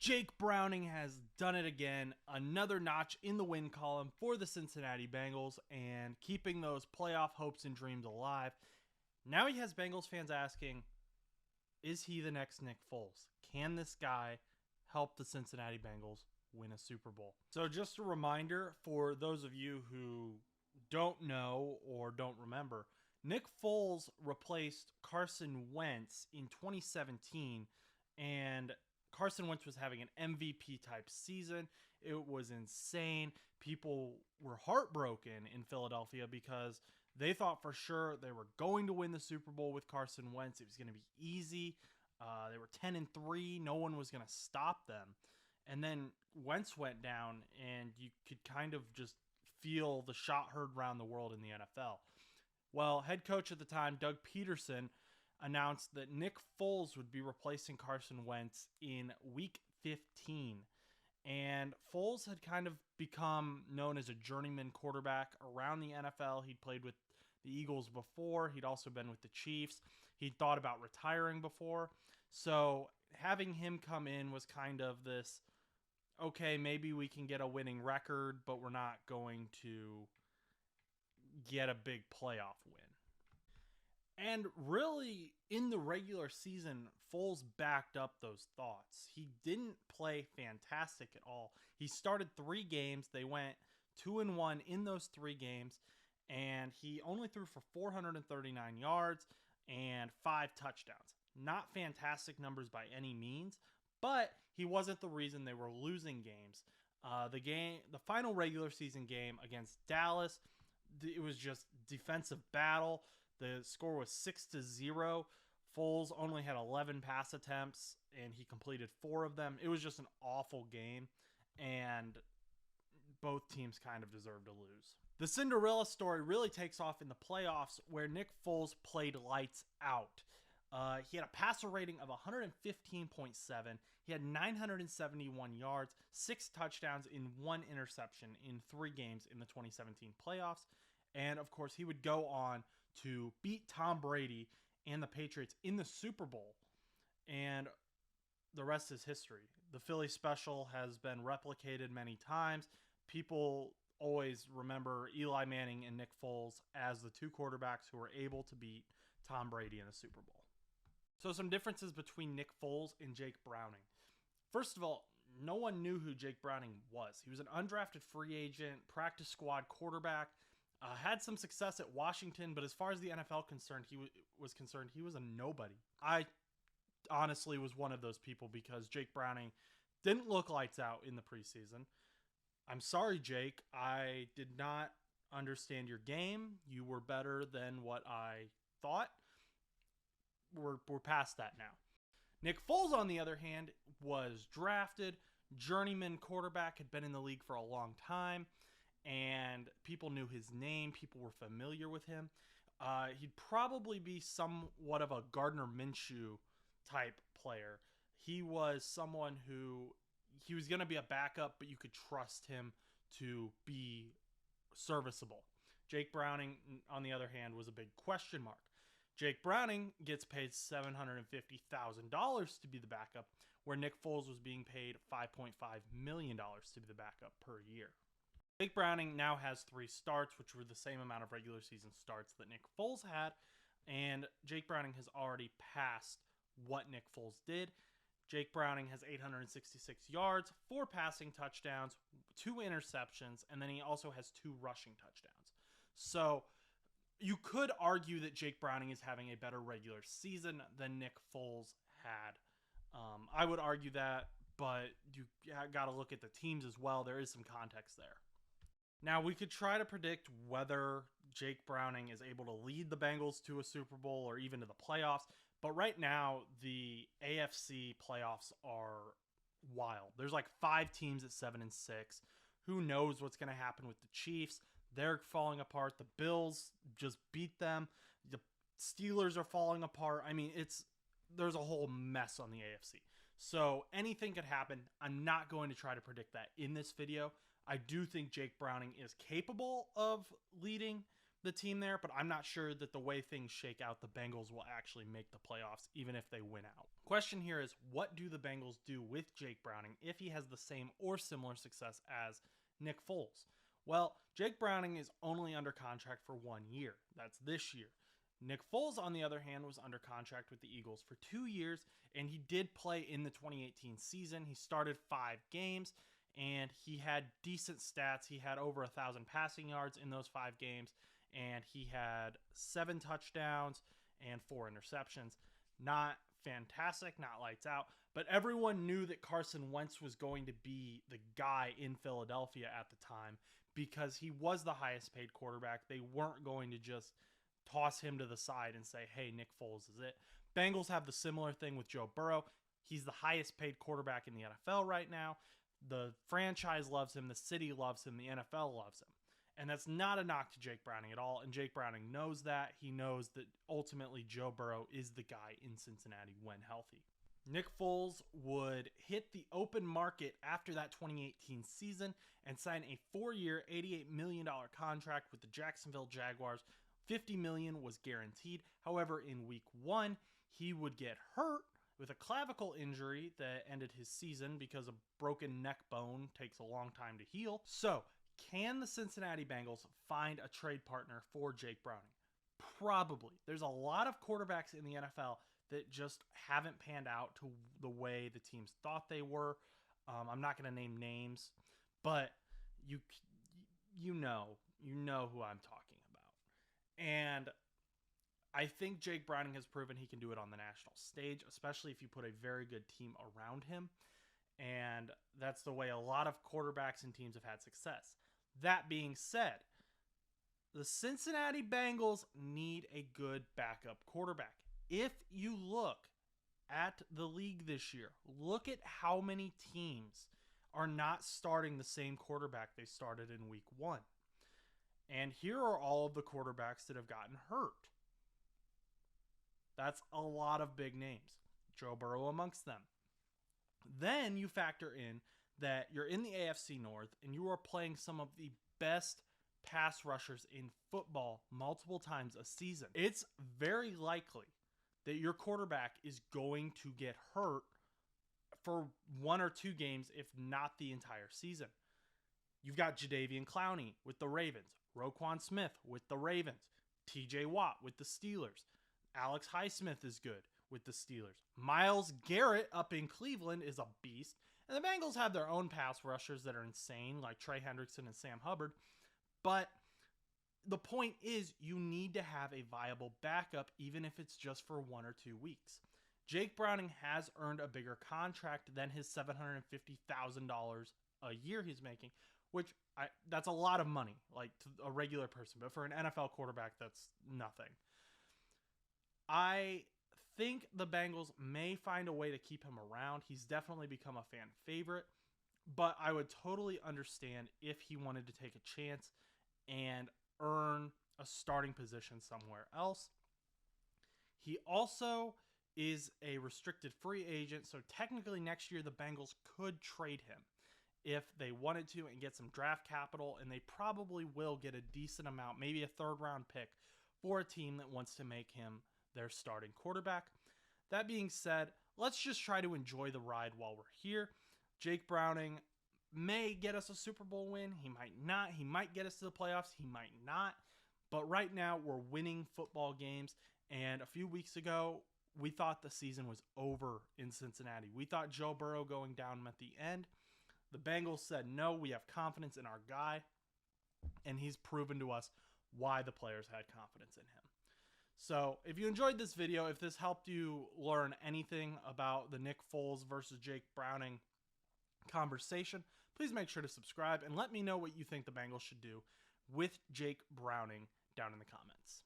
Jake Browning has done it again, another notch in the win column for the Cincinnati Bengals and keeping those playoff hopes and dreams alive. Now he has Bengals fans asking, is he the next Nick Foles? Can this guy help the Cincinnati Bengals win a Super Bowl? So just a reminder for those of you who don't know or don't remember, Nick Foles replaced Carson Wentz in 2017, and Carson Wentz was having an MVP type season. It was insane. People were heartbroken in Philadelphia because they thought for sure they were going to win the Super Bowl with Carson Wentz. It was going to be easy. They were 10-3. No one was going to stop them. And then Wentz went down, and you could kind of just feel the shot heard around the world in the NFL. Well, head coach at the time, Doug Peterson, announced that Nick Foles would be replacing Carson Wentz in Week 15. And Foles had kind of become known as a journeyman quarterback around the NFL. He'd played with the Eagles before. He'd also been with the Chiefs. He'd thought about retiring before. So having him come in was kind of this, okay, maybe we can get a winning record, but we're not going to get a big playoff win. And really, in the regular season, Foles backed up those thoughts. He didn't play fantastic at all. He started 3 games. They went 2-1 in those 3 games, and he only threw for 439 yards and 5 touchdowns. Not fantastic numbers by any means, but he wasn't the reason they were losing games. The final regular season game against Dallas, it was just defensive battle. The score was 6-0. Foles only had 11 pass attempts, and he completed 4 of them. It was just an awful game, and both teams kind of deserved to lose. The Cinderella story really takes off in the playoffs, where Nick Foles played lights out. He had a passer rating of 115.7. He had 971 yards, 6 touchdowns, in 1 interception in 3 games in the 2017 playoffs. And, of course, he would go on to beat Tom Brady and the Patriots in the Super Bowl. And the rest is history. The Philly special has been replicated many times. People always remember Eli Manning and Nick Foles as the 2 quarterbacks who were able to beat Tom Brady in a Super Bowl. So some differences between Nick Foles and Jake Browning. First of all, no one knew who Jake Browning was. He was an undrafted free agent, practice squad quarterback. Had some success at Washington, but as far as the NFL was concerned, he was a nobody. I honestly was one of those people because Jake Browning didn't look lights out in the preseason. I'm sorry, Jake. I did not understand your game. You were better than what I thought. We're past that now. Nick Foles, on the other hand, was drafted. Journeyman quarterback, had been in the league for a long time, and people knew his name. People were familiar with him. He'd probably be somewhat of a Gardner Minshew type player. He was someone who, he was going to be a backup, but you could trust him to be serviceable. Jake Browning, on the other hand, was a big question mark. Jake Browning gets paid $750,000 to be the backup, where Nick Foles was being paid $5.5 million to be the backup per year. Jake Browning now has 3 starts, which were the same amount of regular season starts that Nick Foles had, and Jake Browning has already passed what Nick Foles did. Jake Browning has 866 yards, 4 passing touchdowns, 2 interceptions, and then he also has 2 rushing touchdowns. So you could argue that Jake Browning is having a better regular season than Nick Foles had. I would argue that, but you got to look at the teams as well. There is some context there. Now, we could try to predict whether Jake Browning is able to lead the Bengals to a Super Bowl or even to the playoffs, but right now, the AFC playoffs are wild. There's like 5 teams at 7-6. Who knows what's going to happen with the Chiefs? They're falling apart. The Bills just beat them. The Steelers are falling apart. I mean, there's a whole mess on the AFC. So anything could happen. I'm not going to try to predict that in this video. I do think Jake Browning is capable of leading, the team there, but I'm not sure that the way things shake out, the Bengals will actually make the playoffs, even if they win out. Question here is, what do the Bengals do with Jake Browning if he has the same or similar success as Nick Foles? Well, Jake Browning is only under contract for 1 year. That's this year. Nick Foles, on the other hand, was under contract with the Eagles for 2 years, and he did play in the 2018 season. He started 5 games, and he had decent stats. He had over 1,000 passing yards in those 5 games, and he had 7 touchdowns and 4 interceptions. Not fantastic, not lights out, but everyone knew that Carson Wentz was going to be the guy in Philadelphia at the time because he was the highest paid quarterback. They weren't going to just toss him to the side and say, hey, Nick Foles is it. Bengals have the similar thing with Joe Burrow. He's the highest paid quarterback in the NFL right now. The franchise loves him. The city loves him. The NFL loves him. And that's not a knock to Jake Browning at all. And Jake Browning knows that. He knows that ultimately Joe Burrow is the guy in Cincinnati when healthy. Nick Foles would hit the open market after that 2018 season and sign a 4-year, $88 million contract with the Jacksonville Jaguars. $50 million was guaranteed. However, in week 1, he would get hurt with a clavicle injury that ended his season because a broken neck bone takes a long time to heal. So, can the Cincinnati Bengals find a trade partner for Jake Browning? Probably. There's a lot of quarterbacks in the NFL that just haven't panned out to the way the teams thought they were. I'm not going to name names, but you know who I'm talking about. And I think Jake Browning has proven he can do it on the national stage, especially if you put a very good team around him. And that's the way a lot of quarterbacks and teams have had success. That being said, the Cincinnati Bengals need a good backup quarterback. If you look at the league this year, look at how many teams are not starting the same quarterback they started in week 1. And here are all of the quarterbacks that have gotten hurt. That's a lot of big names. Joe Burrow amongst them. Then you factor in that you're in the AFC North and you are playing some of the best pass rushers in football multiple times a season. It's very likely that your quarterback is going to get hurt for 1 or 2 games, if not the entire season. You've got Jadeveon Clowney with the Ravens, Roquan Smith with the Ravens, TJ Watt with the Steelers, Alex Highsmith is good with the Steelers. Myles Garrett up in Cleveland is a beast. And the Bengals have their own pass rushers that are insane, like Trey Hendrickson and Sam Hubbard. But the point is, you need to have a viable backup, even if it's just for 1 or 2 weeks. Jake Browning has earned a bigger contract than his $750,000 a year he's making, which that's a lot of money, like to a regular person. But for an NFL quarterback, that's nothing. I think the Bengals may find a way to keep him around. He's definitely become a fan favorite, but I would totally understand if he wanted to take a chance and earn a starting position somewhere else. He also is a restricted free agent, so technically next year the Bengals could trade him if they wanted to and get some draft capital, and they probably will get a decent amount, maybe a 3rd round pick for a team that wants to make him their starting quarterback. That being said, let's just try to enjoy the ride while we're here. Jake Browning may get us a Super Bowl win. He might not. He might get us to the playoffs. He might not. But right now, we're winning football games. And a few weeks ago, we thought the season was over in Cincinnati. We thought Joe Burrow going down at the end. The Bengals said, no, we have confidence in our guy. And he's proven to us why the players had confidence in him. So if you enjoyed this video, if this helped you learn anything about the Nick Foles versus Jake Browning conversation, please make sure to subscribe and let me know what you think the Bengals should do with Jake Browning down in the comments.